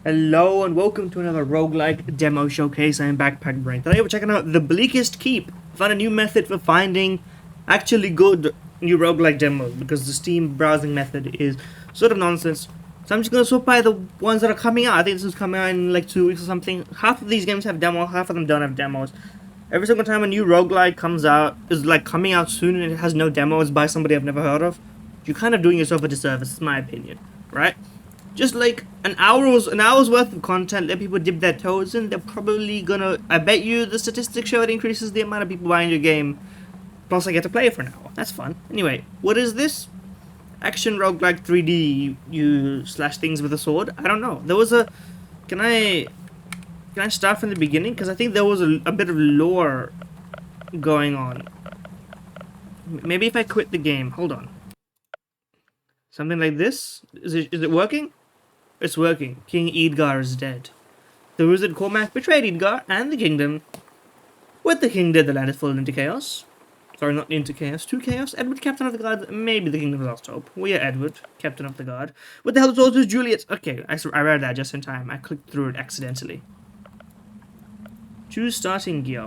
Hello and welcome to another roguelike demo showcase. I am Backpack Brain. Today we're checking out the Bleakest Keep. Found a new method for finding actually good new roguelike demos because the Steam browsing method is sort of nonsense. So I'm just going to sort by the ones that are coming out. I think this is coming out in like 2 weeks or something. Half of these games have demos, half of them don't have demos. Every single time a new roguelike comes out, is like coming out soon and it has no demos by somebody I've never heard of, you're kind of doing yourself a disservice, in my opinion, right? Just like an hour's worth of content, let people dip their toes in. They're probably gonna. I bet you the statistics show it increases the amount of people buying your game. Plus, I get to play it for an hour. That's fun. Anyway, what is this? Action roguelike 3D. You slash things with a sword. I don't know. There was a. Can I start from the beginning? Because I think there was a bit of lore going on. Maybe if I quit the game. Hold on. Something like this. Is it working? It's working. King Edgar is dead. The wizard Cormac betrayed Edgar and the kingdom. With the king dead, the land is fallen into chaos. Sorry, not into chaos, to chaos. Edward, captain of the guard, maybe the kingdom lost hope. We are Edward, captain of the guard. With the help of soldiers, Juliet. Okay, I read that just in time. I clicked through it accidentally. Choose starting gear.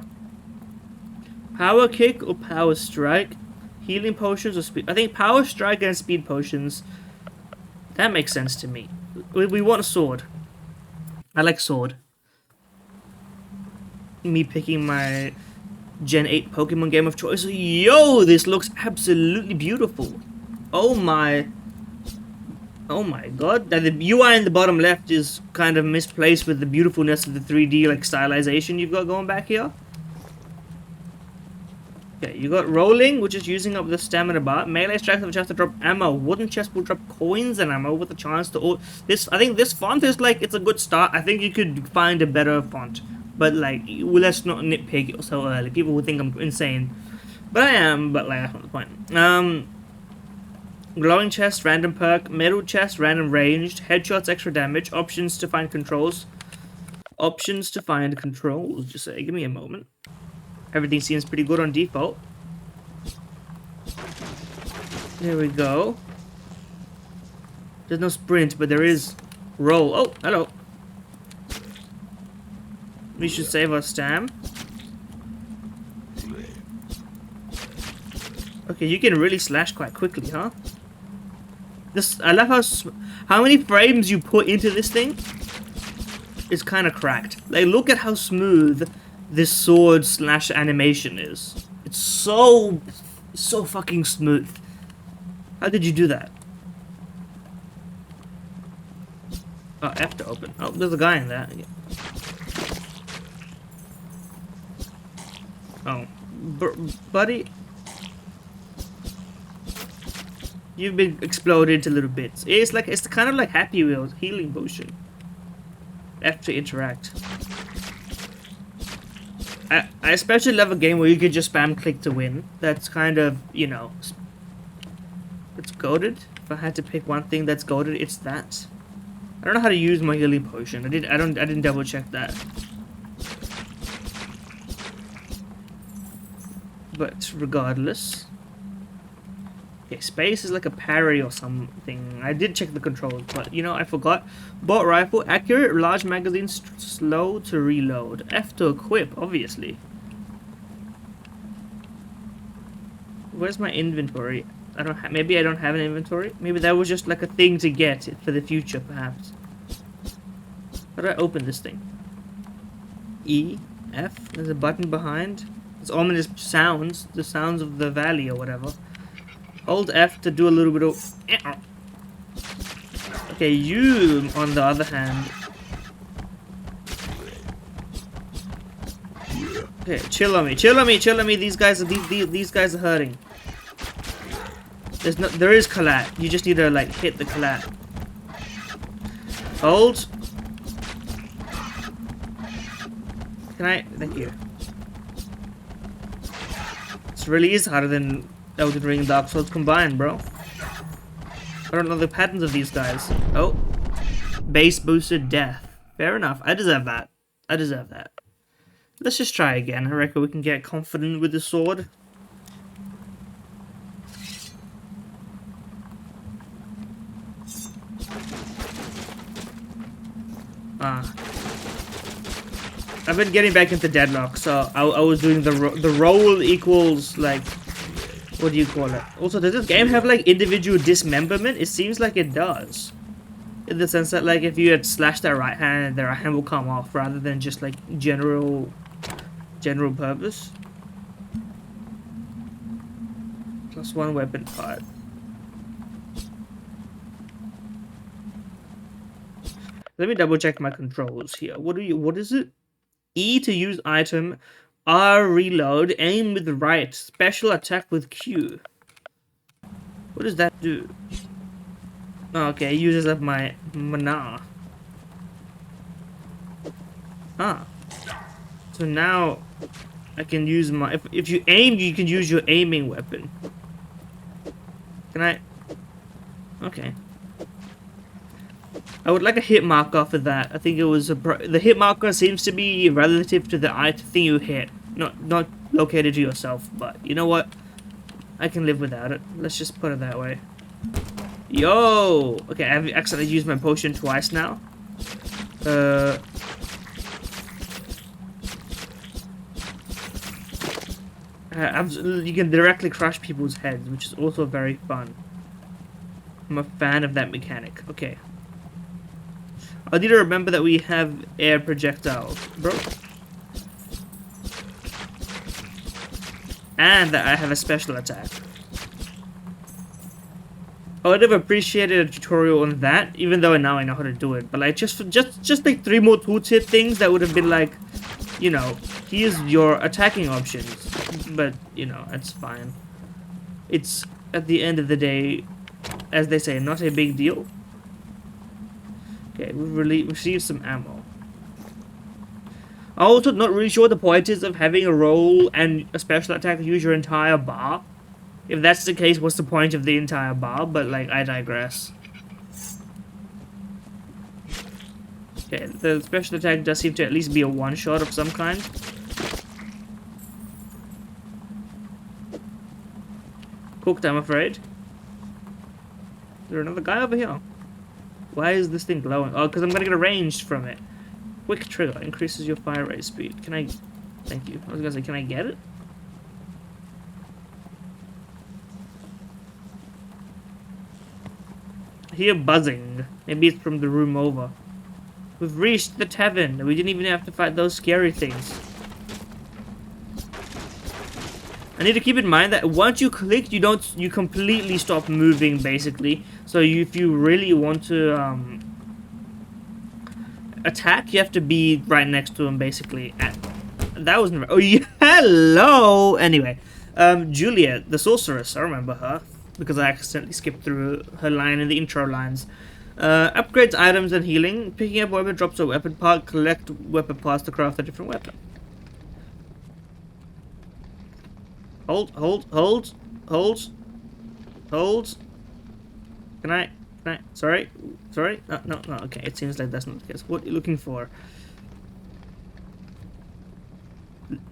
Power kick or power strike? Healing potions or speed? I think power strike and speed potions. That makes sense to me. We want a sword. I like sword. Me picking my Gen 8 Pokemon game of choice. Yo, this looks absolutely beautiful. Oh my god. The UI in the bottom left is kind of misplaced with the beautifulness of the 3D like stylization you've got going back here. Okay, you got rolling, which is using up the stamina bar. Melee strikes have a chance to drop ammo. Wooden chest will drop coins and ammo with a chance to... I think this font is like, it's a good start. I think you could find a better font. But like, let's not nitpick so early. People would think I'm insane. But I am, but like, that's not the point. Glowing chest, random perk. Metal chest, random ranged. Headshots, extra damage. Options to find controls. Options to find controls. Just say, give me a moment. Everything seems pretty good on default. There we go. There's no sprint, but there is roll. Oh, hello. We should save our stam. Okay, you can really slash quite quickly, huh? I love how many frames you put into this thing. It's kind of cracked. Like, look at how smooth this sword slash animation is. It's so fucking smooth. How did you do that? Oh, F to open. Oh, there's a guy in there. Oh, buddy, you've been exploded into little bits. It's kind of like Happy Wheels healing potion. F to interact. I especially love a game where you could just spam click to win. That's kind of, you know, it's goated. If I had to pick one thing that's goated, it's that. I don't know how to use my healing potion. I didn't double check that. But regardless. Okay, space is like a parry or something. I did check the controls, but you know, I forgot. Bolt rifle, accurate, large magazine, slow to reload. F to equip, obviously. Where's my inventory? Maybe I don't have an inventory. Maybe that was just like a thing to get for the future, perhaps. How do I open this thing? E, F. There's a button behind. It's ominous sounds, the sounds of the valley or whatever. Hold F to do a little bit of... Okay, you, on the other hand... Okay, chill on me. These guys are hurting. There is collat. You just need to, like, hit the collat. Hold. Thank you. This really is harder than Elden Ring and Dark Souls combined, bro. I don't know the patterns of these guys. Oh. Base boosted death. Fair enough. I deserve that. Let's just try again. I reckon we can get confident with the sword. I've been getting back into Deadlock, so I was doing the roll equals, like, what do you call it? Also, does this game have, like, individual dismemberment? It seems like it does. In the sense that, like, if you had slashed their right hand will come off, rather than just, like, general purpose. +1 weapon part. Let me double check my controls here. What is it? E to use item, R reload, aim with right, special attack with Q. What does that do? Oh, okay, it uses up my mana. Ah. So now I can use my if you aim, you can use your aiming weapon. Can I? Okay. I would like a hit marker for that. I think it was the hit marker seems to be relative to the thing you hit, not located to yourself. But you know what? I can live without it. Let's just put it that way. Yo! Okay, I've accidentally used my potion twice now. You can directly crush people's heads, which is also very fun. I'm a fan of that mechanic. Okay. I need to remember that we have air projectiles, bro. And that I have a special attack. I would have appreciated a tutorial on that, even though now I know how to do it. But like just like 3 more tooltip things that would have been like, you know, here's your attacking options. But you know, that's fine. It's at the end of the day, as they say, not a big deal. Okay, we've received some ammo. I'm also not really sure what the point is of having a roll and a special attack use your entire bar. If that's the case, what's the point of the entire bar? But, like, I digress. Okay, the special attack does seem to at least be a one-shot of some kind. Cooked, I'm afraid. Is there another guy over here? Why is this thing glowing? Oh, because I'm gonna get a range from it. Quick trigger increases your fire rate speed. Can I? Thank you. I was gonna say, can I get it? I hear buzzing. Maybe it's from the room over. We've reached the tavern. We didn't even have to fight those scary things. I need to keep in mind that once you click, you completely stop moving, basically. So if you really want to attack, you have to be right next to him, basically. That was never. Oh, yeah, hello. Anyway, Juliet, the sorceress. I remember her because I accidentally skipped through her line in the intro lines. Upgrades items and healing. Picking up weapon drops a weapon part. Collect weapon parts to craft a different weapon. Hold. Can I? Sorry. No. Okay, it seems like that's not the case. What are you looking for?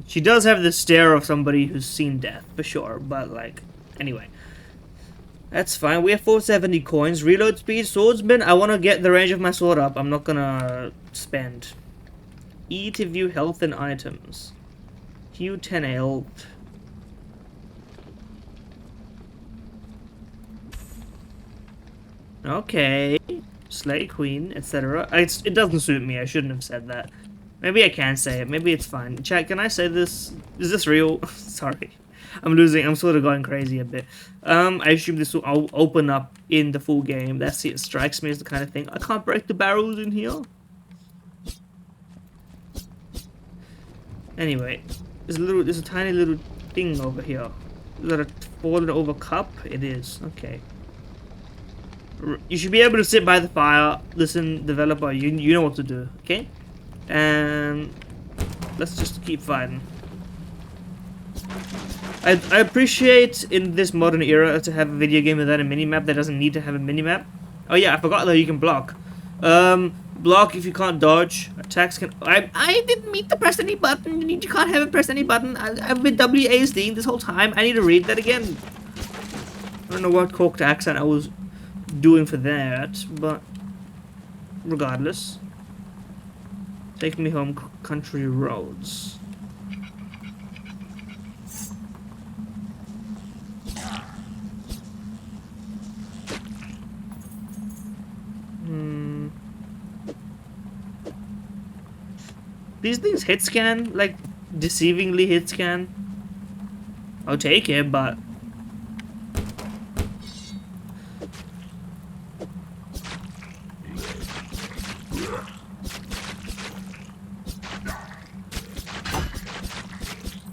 She does have the stare of somebody who's seen death, for sure, but, like, anyway. That's fine. We have 470 coins. Reload speed, swordsman. I want to get the range of my sword up. I'm not gonna spend. E to view health and items. Q 10 health. Okay. Slay queen, etc. It doesn't suit me. I shouldn't have said that. Maybe I can say it. Maybe it's fine. Chat, can I say this? Is this real? Sorry. I'm sort of going crazy a bit. I assume this will open up in the full game. That's it. Strikes me as the kind of thing. I can't break the barrels in here. Anyway, there's a tiny little thing over here. Is that a fallen over cup? It is. Okay. You should be able to sit by the fire. Listen, developer, you know what to do. Okay. And let's just keep fighting. I appreciate in this modern era to have a video game without a minimap that doesn't need to have a minimap. Oh yeah, I forgot though, you can block. Block if you can't dodge. Attacks can... I didn't mean to press any button. You can't have it press any button. I've been WASDing this whole time. I need to read that again. I don't know what corked accent I was doing for that, but regardless. Take me home, country roads. These things hit scan, like deceivingly hit scan. I'll take it, but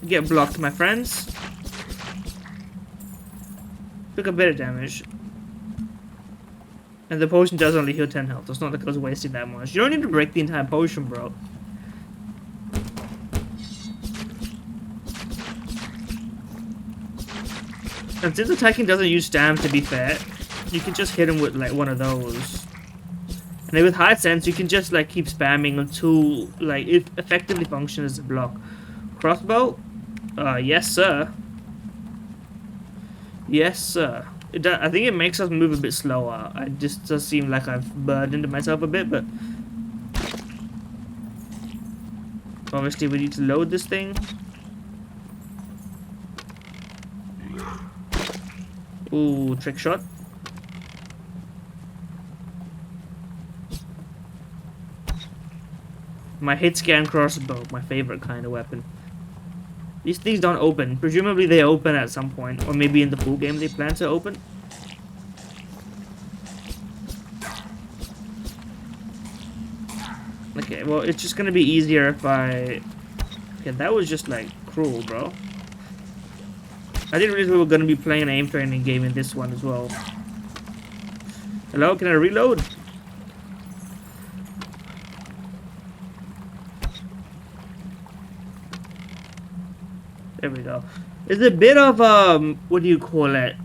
get blocked, my friends. Took a bit of damage. And the potion does only heal 10 health. It's not like I was wasting that much. You don't need to break the entire potion, bro. And since attacking doesn't use stam, to be fair, you can just hit him with like one of those. And then with high sense, you can just like keep spamming until like it effectively functions as a block. Crossbow? Yes sir. Yes sir. I think it makes us move a bit slower. It just does seem like I've burdened myself a bit, but obviously we need to load this thing. Ooh, trick shot. My hit scan crossbow, my favorite kind of weapon. These things don't open. Presumably they open at some point, or maybe in the full game they plan to open. Okay, well it's just gonna be easier if I... Okay, that was just like cruel, bro. I didn't realize we were gonna be playing an aim training game in this one as well. Hello, can I reload? There we go. There's a bit of what do you call it?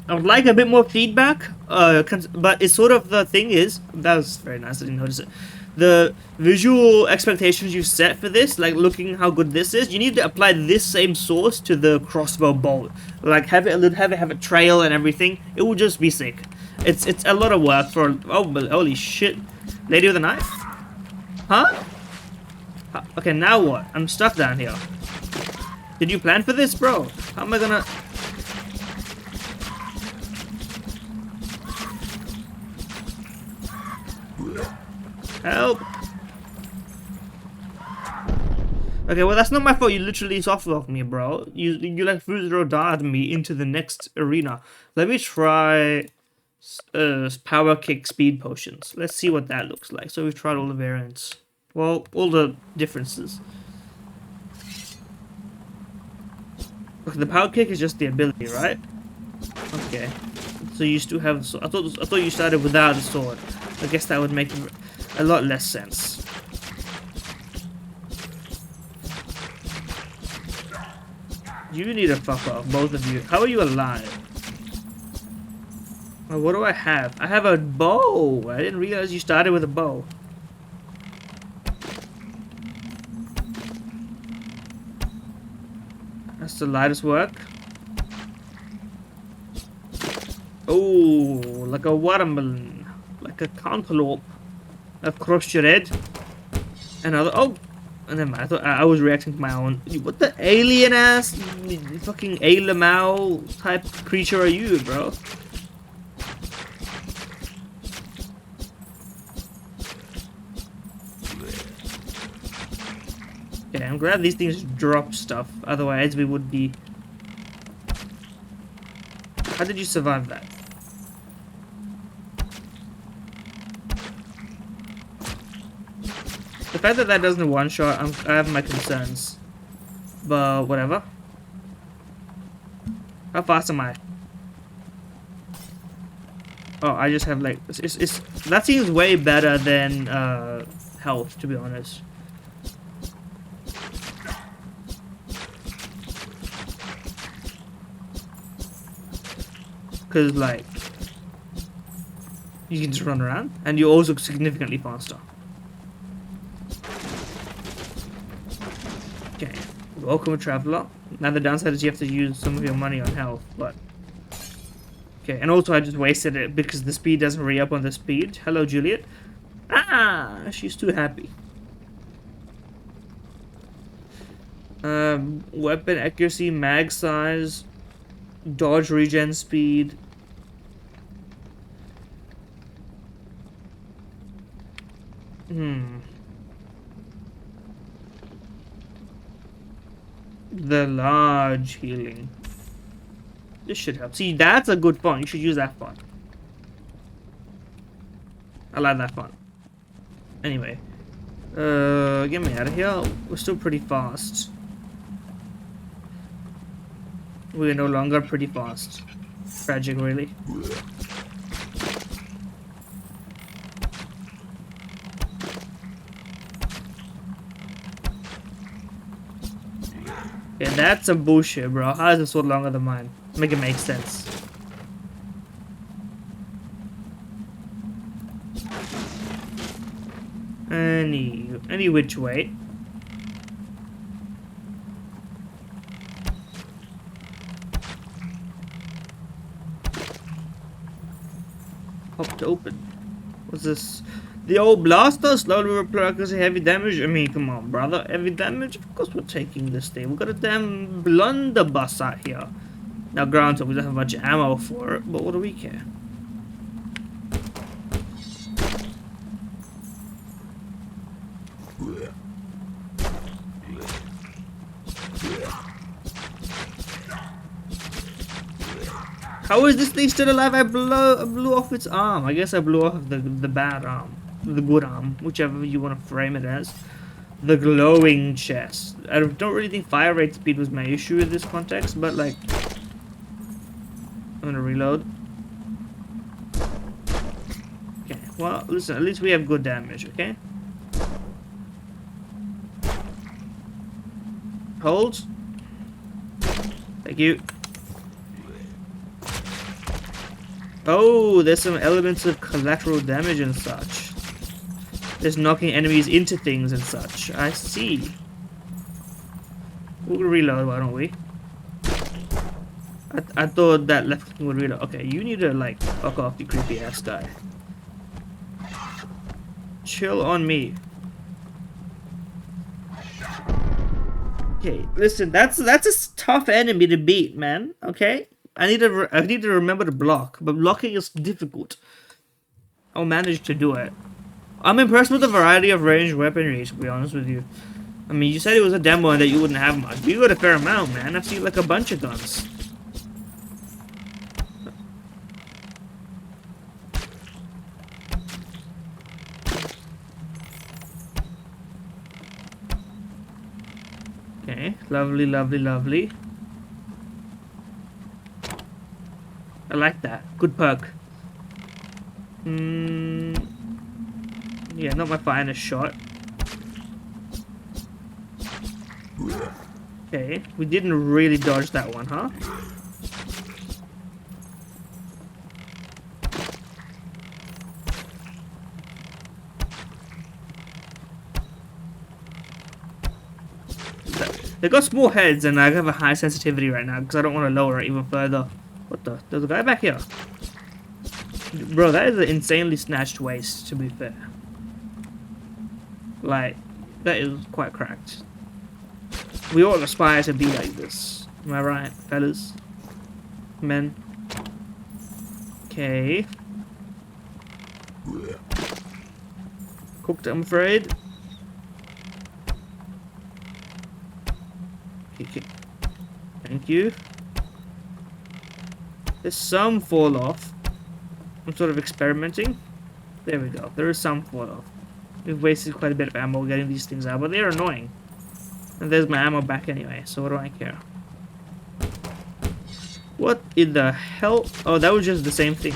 I would like a bit more feedback. But it's sort of the thing is that was very nice. I didn't notice it. The visual expectations you set for this, like looking how good this is, you need to apply this same source to the crossbow bolt. Like have it trail and everything. It will just be sick. It's a lot of work for. Oh, holy shit! Lady with a knife? Huh? Okay, now what? I'm stuck down here. Did you plan for this, bro? How am I gonna... Help! Okay, well that's not my fault. You literally soft-locked me, bro. You like threw dart me into the next arena. Let me try power kick speed potions. Let's see what that looks like. So we've tried all the variants. Well, all the differences. Okay, the power kick is just the ability, right? Okay. So you still have. I thought you started without a sword. I guess that would make a lot less sense. You need to fuck off, both of you. How are you alive? Oh, what do I have? I have a bow. I didn't realize you started with a bow. That's the lightest work. Oh, like a watermelon. Like a cantaloupe. I've crushed your head. Another. Oh! And then I thought I was reacting to my own. What the alien ass fucking Alamau type creature are you, bro? Yeah, I'm glad these things drop stuff. Otherwise, we would be. How did you survive that? The fact that that doesn't one-shot, I have my concerns. But whatever. How fast am I? Oh, I just have like that seems way better than health, to be honest. Because like you can just run around, and you're also significantly faster. Okay, welcome traveler. Now the downside is you have to use some of your money on health, but okay. And also I just wasted it because the speed doesn't re-up on the speed. Hello, Juliet. Ah, she's too happy. Weapon accuracy, mag size, dodge regen speed. The large healing. This should help. See, that's a good font. You should use that font. I like that font. Anyway. Get me out of here. We're still pretty fast. We're no longer pretty fast. Tragic, really. Yeah, that's some bullshit, bro. How is this sword longer than mine? Make it make sense. Any which way. Popped open. What's this? The old blaster slowly replaces heavy damage. I mean, come on, brother. Heavy damage? Of course we're taking this thing. We've got a damn blunderbuss out here. Now, granted, we don't have much ammo for it, but what do we care? How is this thing still alive? I blew off its arm. I guess I blew off the bad arm. The good arm. Whichever you want to frame it as. The glowing chest. I don't really think fire rate speed was my issue in this context, but like... I'm gonna reload. Okay, well, listen, at least we have good damage, okay? Hold. Thank you. Oh, there's some elements of collateral damage and such. There's knocking enemies into things and such. I see. We'll reload, why don't we? I thought that left clicking would reload. Okay, you need to, like, fuck off, you creepy ass guy. Chill on me. Okay, listen, that's a tough enemy to beat, man. Okay? I need to remember to block, but blocking is difficult. I'll manage to do it. I'm impressed with the variety of ranged weaponry, to be honest with you. I mean, you said it was a demo and that you wouldn't have much, but you got a fair amount, man. I've seen like a bunch of guns. Okay, lovely, lovely, lovely. I like that. Good perk. Yeah, not my finest shot. Okay, we didn't really dodge that one, huh? They got small heads and I have a high sensitivity right now because I don't want to lower it even further. What the? There's a guy back here. Bro, that is an insanely snatched waist, to be fair. Like, that is quite cracked. We all aspire to be like this. Am I right, fellas? Men? Okay. Cooked, I'm afraid. Okay. Thank you. There's some fall off. I'm sort of experimenting. There we go. There is some fall off. We've wasted quite a bit of ammo getting these things out, but they're annoying. And there's my ammo back anyway, so what do I care? What in the hell? Oh, that was just the same thing.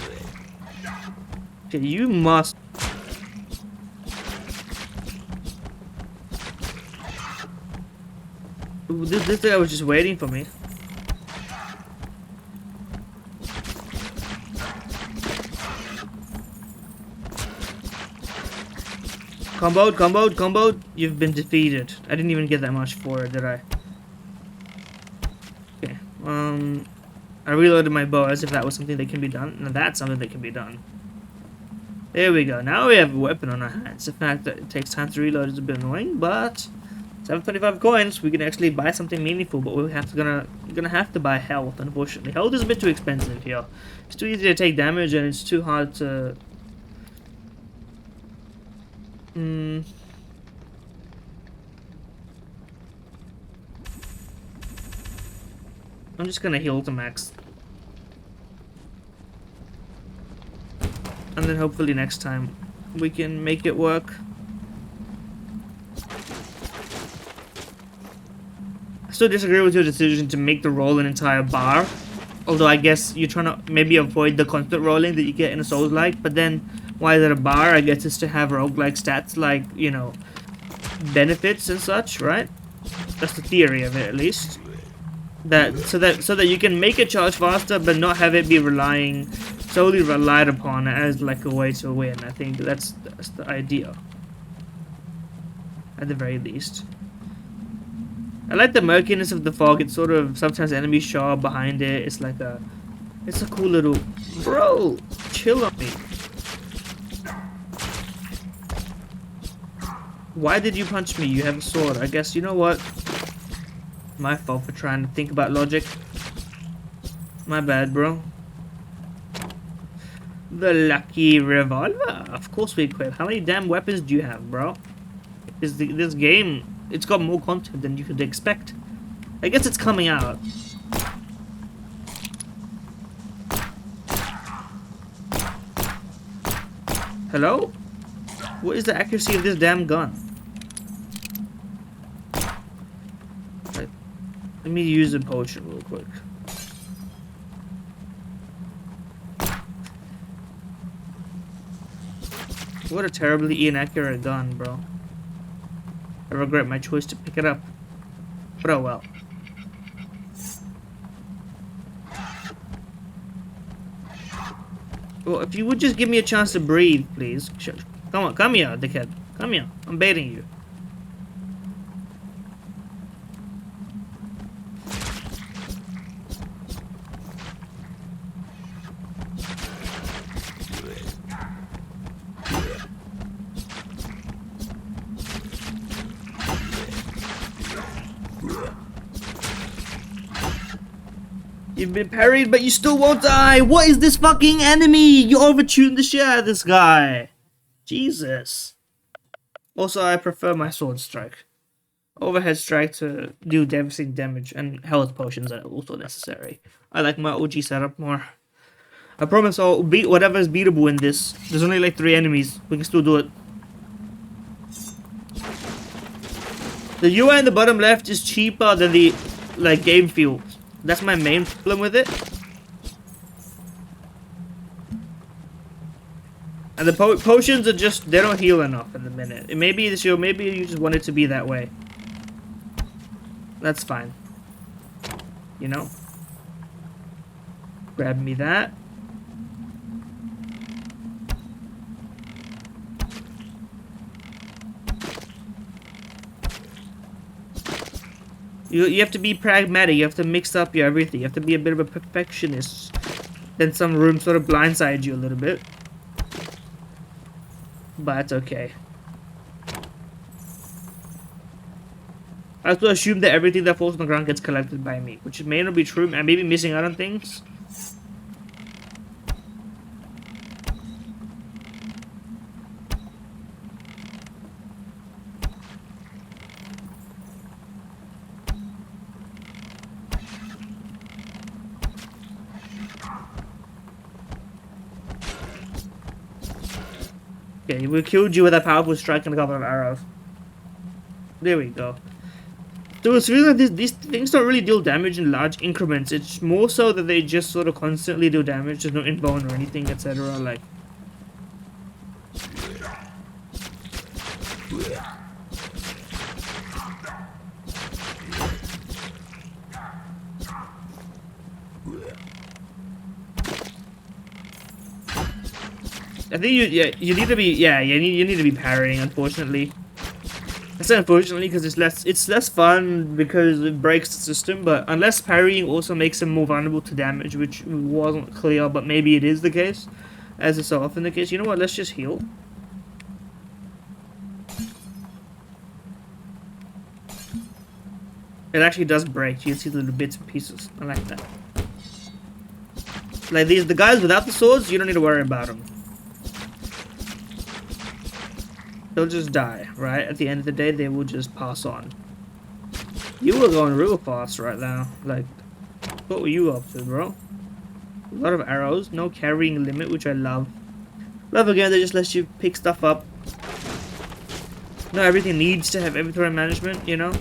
Okay, you must... This guy was just waiting for me. Comboed. You've been defeated. I didn't even get that much for it, did I? Okay. I reloaded my bow as if that was something that can be done. Now that's something that can be done. There we go. Now we have a weapon on our hands. The fact that it takes time to reload is a bit annoying, but 725 coins, we can actually buy something meaningful, but we're gonna have to buy health, unfortunately. Health is a bit too expensive here. It's too easy to take damage, and it's too hard to... I'm just gonna heal to max. And then hopefully next time we can make it work. I still disagree with your decision to make the roll an entire bar. Although I guess you're trying to maybe avoid the constant rolling that you get in a Souls-like. But then, why is it a bar? I guess it's to have roguelike stats like, you know, benefits and such, right? That's the theory of it, at least. So that you can make it charge faster, but not have it be solely relied upon as like a way to win. I think that's the idea, at the very least. I like the murkiness of the fog. It's sort of sometimes enemies show up behind it. It's like it's a cool little bro. Chill on me. Why did you punch me? You have a sword. I guess you know what. My fault for trying to think about logic. My bad, bro. The lucky revolver. Of course we equip. How many damn weapons do you have, bro? This game, it's got more content than you could expect. I guess it's coming out. Hello? What is the accuracy of this damn gun? Let me use a potion real quick. What a terribly inaccurate gun, bro. I regret my choice to pick it up. But oh well. Well, if you would just give me a chance to breathe, please. Come on, come here, dickhead. Come here. I'm baiting you. You've been parried, but you still won't die! What is this fucking enemy? You overtuned the shit out of this guy! Jesus. Also, I prefer my sword strike. Overhead strike to do devastating damage, and health potions are also necessary. I like my OG setup more. I promise I'll beat whatever is beatable in this. There's only like 3 enemies. We can still do it. The UI in the bottom left is cheaper than the game feel. That's my main problem with it. And the potions are just, they don't heal enough in the minute. Maybe you just want it to be that way. That's fine. You know? Grab me that. You have to be pragmatic, you have to mix up your everything, you have to be a bit of a perfectionist. Then some rooms sort of blindside you a little bit. But that's okay. I also assume that everything that falls on the ground gets collected by me, which may not be true. I may be missing out on things. Okay, we killed you with a powerful strike and a couple of arrows. There we go. So it's really like these things don't really deal damage in large increments. It's more so that they just sort of constantly do damage. There's no invuln or anything, etc. Like. I think you need to be you need to be parrying, unfortunately. I say unfortunately because it's less fun because it breaks the system, but unless parrying also makes him more vulnerable to damage, which wasn't clear, but maybe it is the case, as is so often the case. You know what? Let's just heal. It actually does break. You can see the little bits and pieces. I like that. Like the guys without the swords, you don't need to worry about them. They'll just die, right? At the end of the day, they will just pass on. You were going real fast right now. Like, what were you up to, bro? A lot of arrows, no carrying limit, which I love. Love again, they just let you pick stuff up. Not everything needs to have inventory management, you know?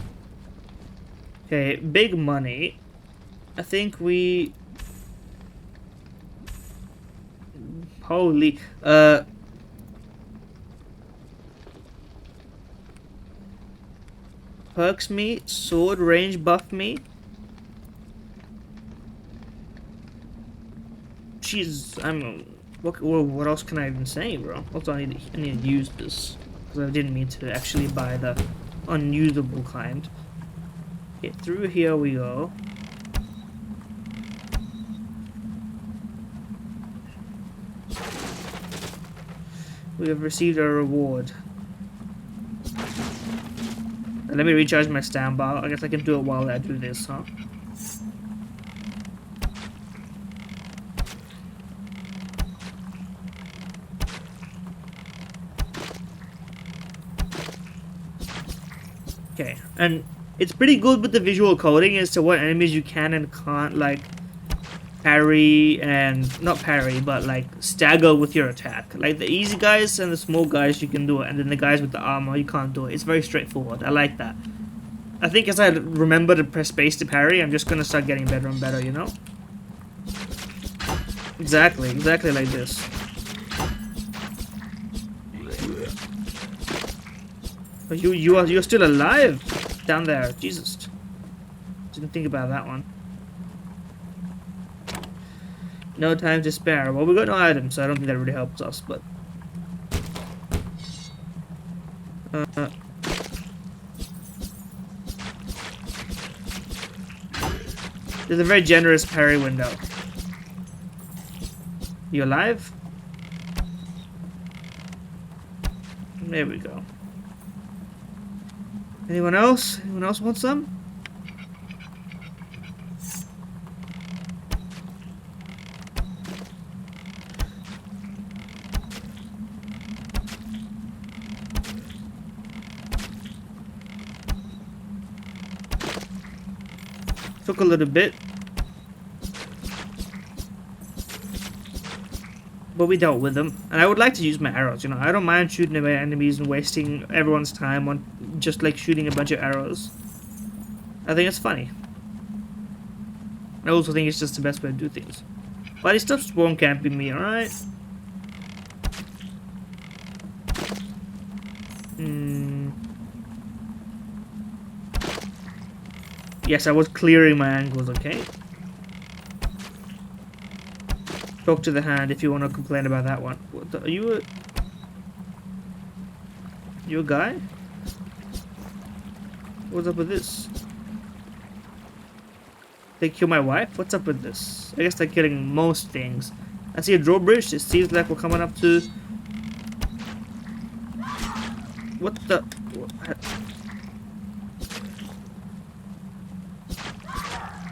Okay, big money. I think we... Holy... Perks me, sword range buff me. Jeez, what else can I even say, bro? Also, I need to use this because I didn't mean to actually buy the unusable kind. Okay, through here we go. We have received a reward. Let me recharge my standby. I guess I can do it while I do this, huh? Okay, and it's pretty good with the visual coding as to what enemies you can and can't, like, parry and... not parry, but, like, stagger with your attack. Like, the easy guys and the small guys, you can do it, and then the guys with the armor, you can't do it. It's very straightforward. I like that. I think as I remember to press space to parry, I'm just gonna start getting better and better, you know? Exactly like this. But you're still alive down there. Jesus. Didn't think about that one. No time to spare. Well, we got no items, so I don't think that really helps us, but... There's a very generous parry window. You alive? There we go. Anyone else? Anyone else want some? Took a little bit. But we dealt with them. And I would like to use my arrows, you know. I don't mind shooting away enemies and wasting everyone's time on just like shooting a bunch of arrows. I think it's funny. I also think it's just the best way to do things. Buddy, stop spawn camping me, alright? Yes, I was clearing my angles, okay? Talk to the hand if you want to complain about that one. What the, are you a guy? What's up with this? They kill my wife? What's up with this? I guess they're killing most things. I see a drawbridge. It seems like we're coming up to... What the...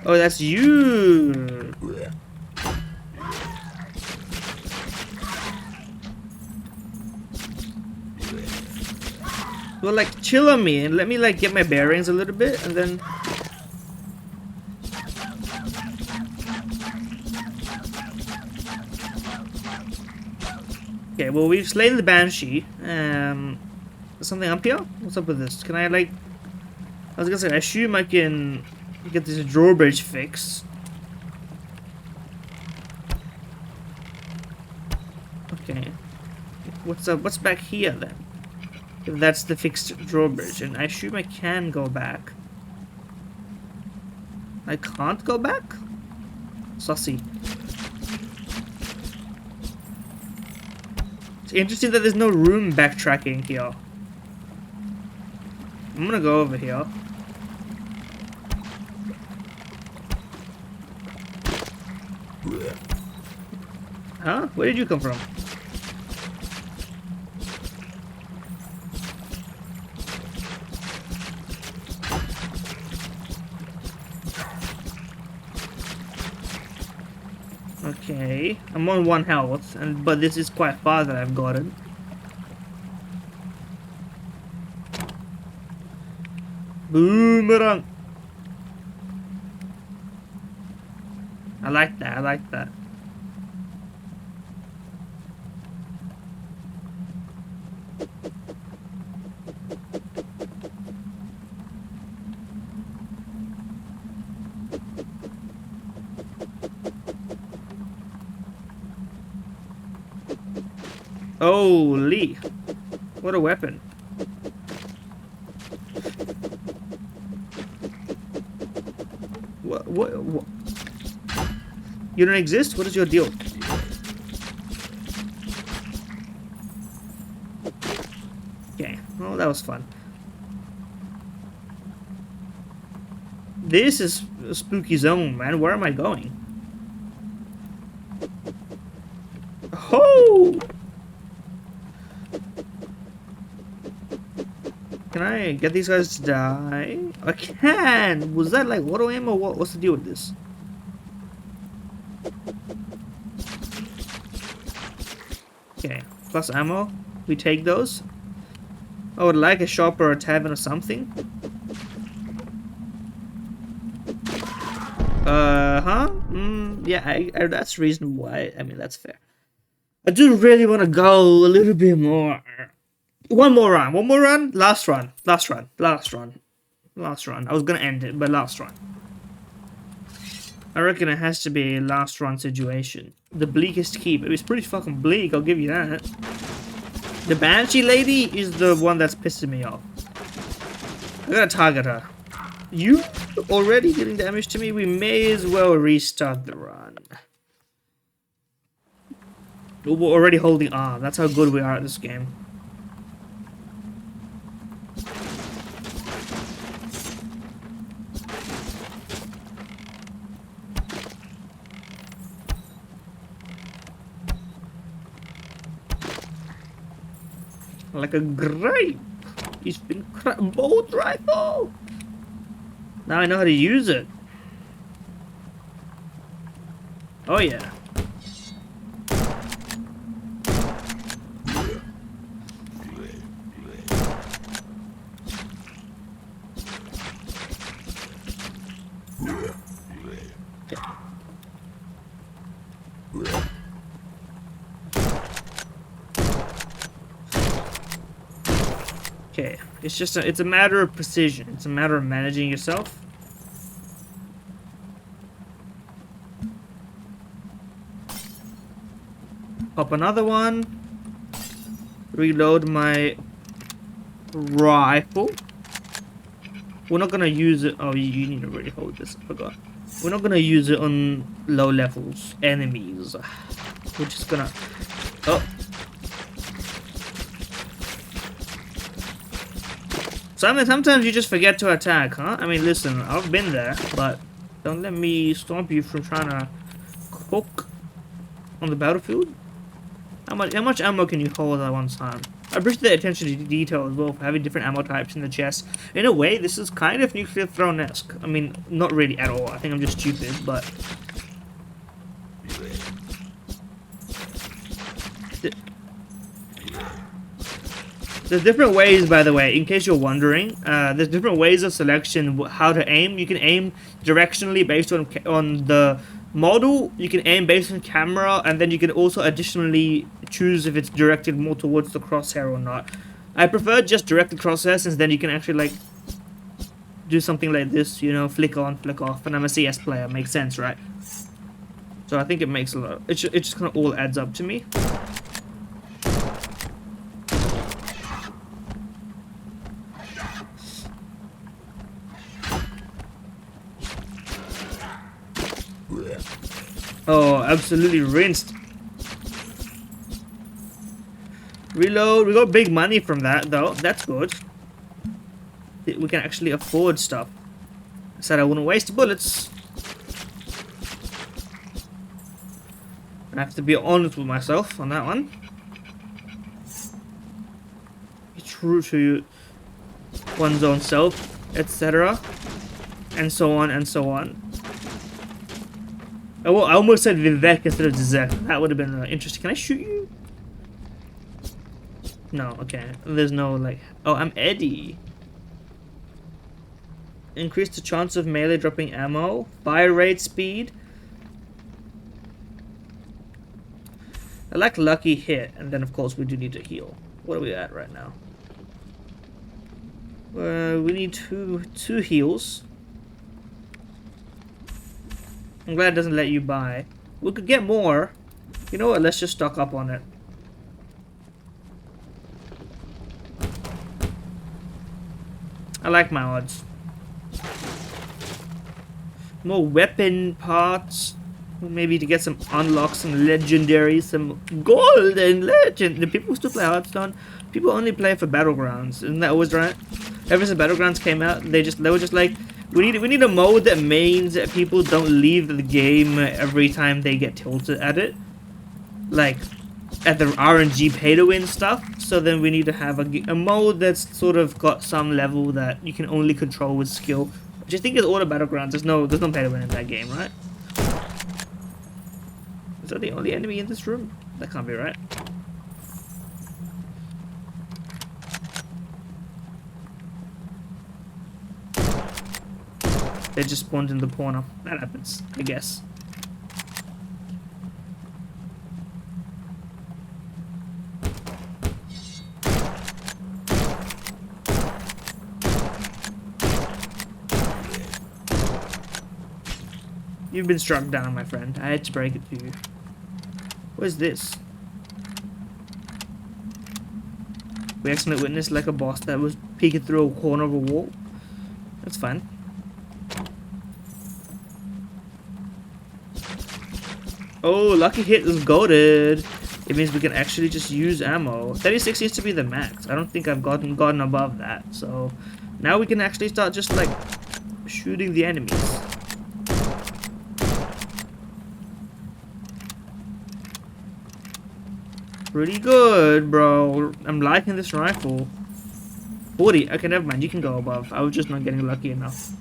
Oh, that's you! Well, like, chill on me and let me, like, get my bearings a little bit, and then... Okay, well, we've slain the Banshee. There's something up here? What's up with this? Can I, like... I was gonna say, I assume I can get this drawbridge fixed. Okay. What's up? What's back here, then? If that's the fixed drawbridge, and I assume I can go back. I can't go back? Sussy. It's interesting that there's no room backtracking here. I'm gonna go over here. Huh? Where did you come from? Okay, I'm on 1 health, but this is quite far that I've gotten. Boomerang. I like that. I like that. Holy! What a weapon. What? You don't exist? What is your deal? Okay, well, that was fun. This is a spooky zone, man. Where am I going? Oh! Can I get these guys to die? I can! Was that like auto aim or what? What's the deal with this? Okay, plus ammo. We take those. I would like a shop or a tavern or something. Yeah, that's reasonable. I mean, that's fair. I do really want to go a little bit more. One more run. Last run. I was gonna end it, but last run. I reckon it has to be a last run situation. The bleakest keep. It was pretty fucking bleak, I'll give you that. The Banshee lady is the one that's pissing me off. I gotta target her. You already dealing damage to me? We may as well restart the run. We're already holding arm. That's how good we are at this game. Like a grape. He's been bolt rifle. Now I know how to use it. Oh yeah. Okay, it's a matter of precision. It's a matter of managing yourself. Pop another one. Reload my rifle. We're not gonna use it. Oh, you need to really hold this. I forgot. We're not gonna use it on low levels enemies. We're just gonna. Oh. Sometimes you just forget to attack, huh? I mean, listen, I've been there, but don't let me stop you from trying to cook on the battlefield. How much ammo can you hold at one time? I appreciate the attention to detail as well for having different ammo types in the chest. In a way, this is kind of Nuclear Throne-esque. I mean, not really at all. I think I'm just stupid, but... There's different ways, by the way, in case you're wondering. There's different ways of selection, how to aim. You can aim directionally based on the model. You can aim based on camera, and then you can also additionally choose if it's directed more towards the crosshair or not. I prefer just directed crosshair, since then you can actually, like, do something like this, you know, flick on, flick off. And I'm a CS player, makes sense, right? So I think it makes a lot. It just kind of all adds up to me. Oh, absolutely rinsed. Reload. We got big money from that, though. That's good. We can actually afford stuff. I said I wouldn't waste bullets. I have to be honest with myself on that one. Be true to one's own self, etc. And so on and so on. I almost said Vivek instead of Zizek. That would have been interesting. Can I shoot you? No, okay. There's no, like... Oh, I'm Eddie. Increase the chance of melee dropping ammo. Fire rate, speed. I like lucky hit. And then, of course, we do need to heal. What are we at right now? We need two heals. I'm glad it doesn't let you buy. We could get more. You know what? Let's just stock up on it. I like my odds. More weapon parts. Maybe to get some unlocks, some legendaries, some gold and legend. The people who still play Hearthstone, people only play for Battlegrounds. Isn't that always right? Ever since Battlegrounds came out, they were just like, we need a mode that means that people don't leave the game every time they get tilted at it, like at the RNG pay to win stuff. So then we need to have a mode that's sort of got some level that you can only control with skill, which I think is all the Battlegrounds. There's no pay to win in that game, right? Is that the only enemy in this room? That can't be right. They just spawned in the corner. That happens, I guess. You've been struck down, my friend. I had to break it to you. What is this? We accidentally witnessed like a boss that was peeking through a corner of a wall. That's fine. Oh, lucky hit is goated. It means we can actually just use ammo. 36 used to be the max. I don't think I've gotten above that. So now we can actually start just like shooting the enemies. Pretty good, bro. I'm liking this rifle. 40. Okay, never mind. You can go above. I was just not getting lucky enough.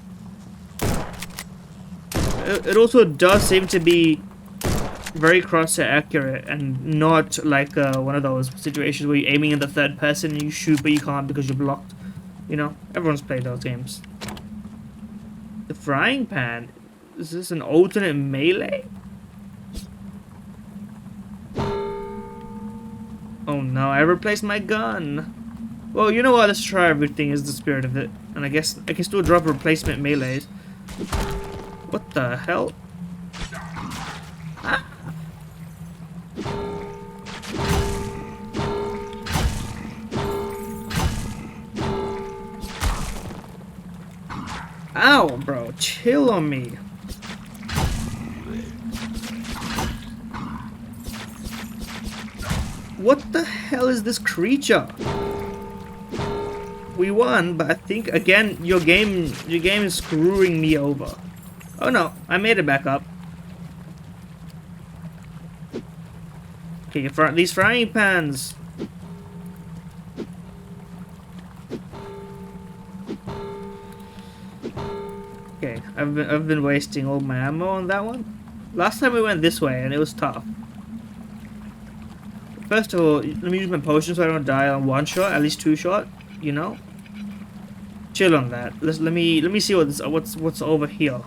It also does seem to be very crosshair accurate and not like one of those situations where you're aiming in the third person and you shoot but you can't because you're blocked. You know, everyone's played those games. The frying pan. Is this an alternate melee? Oh no, I replaced my gun. Well, you know what? Let's try everything is the spirit of it. And I guess I can still drop replacement melees. What the hell? Ah. Ow, bro. Chill on me. What the hell is this creature? We won, but I think again your game is screwing me over. Oh no, I made it back up. Okay, these frying pans. Okay, I've been wasting all my ammo on that one. Last time we went this way and it was tough. First of all, let me use my potion so I don't die on one shot, at least two shot. You know, chill on that. Let me see what's over here.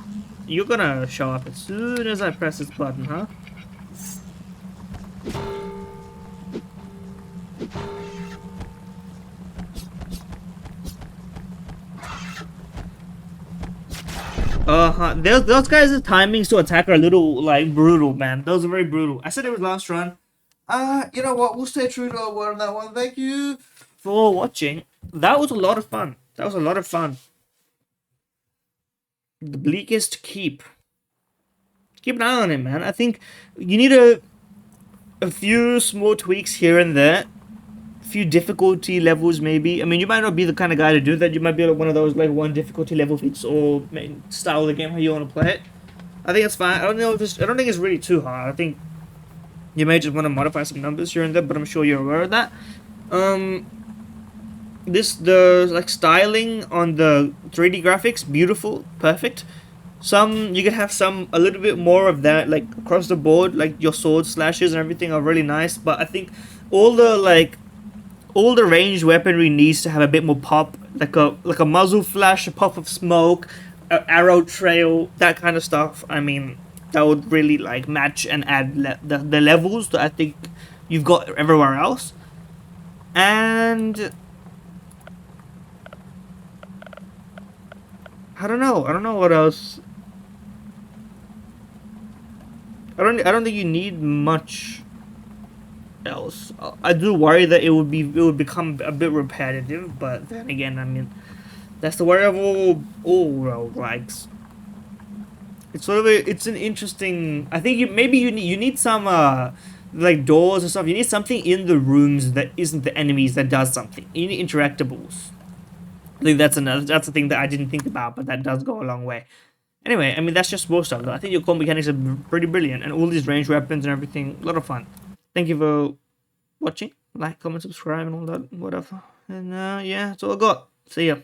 You're gonna show up as soon as I press this button, huh? Those guys' timings to attack are a little like brutal, man. Those are very brutal. I said it was last run. You know what? We'll stay true to our word on that one. Thank you for watching. That was a lot of fun. The Bleakest keep. Keep an eye on it, man. I think you need a few small tweaks here and there. A few difficulty levels, maybe. I mean, you might not be the kind of guy to do that. You might be like one of those like one difficulty level fits or style the game how you want to play it. I think it's fine. I don't think it's really too hard. I think you may just want to modify some numbers here and there, but I'm sure you're aware of that. The styling on the 3D graphics, beautiful, perfect. Some you can have some a little bit more of that like across the board, like your sword slashes and everything are really nice. But I think all the like all the ranged weaponry needs to have a bit more pop, like a muzzle flash, a puff of smoke, a arrow trail, that kind of stuff. I mean, that would really like match and add the levels that I think you've got everywhere else. And I don't know what else. I don't think you need much else. I do worry that it would become a bit repetitive, but then again, I mean, that's the worry of all roguelikes. It's sort of it's an interesting. I think maybe you need some like doors and stuff. You need something in the rooms that isn't the enemies that does something. You need interactables. I think that's a thing that I didn't think about, but that does go a long way. Anyway, I mean that's just more stuff though. I think your core mechanics are pretty brilliant, and all these ranged weapons and everything, a lot of fun. Thank you for watching. Like, comment, subscribe, and all that, whatever. And yeah, that's all I got. See ya.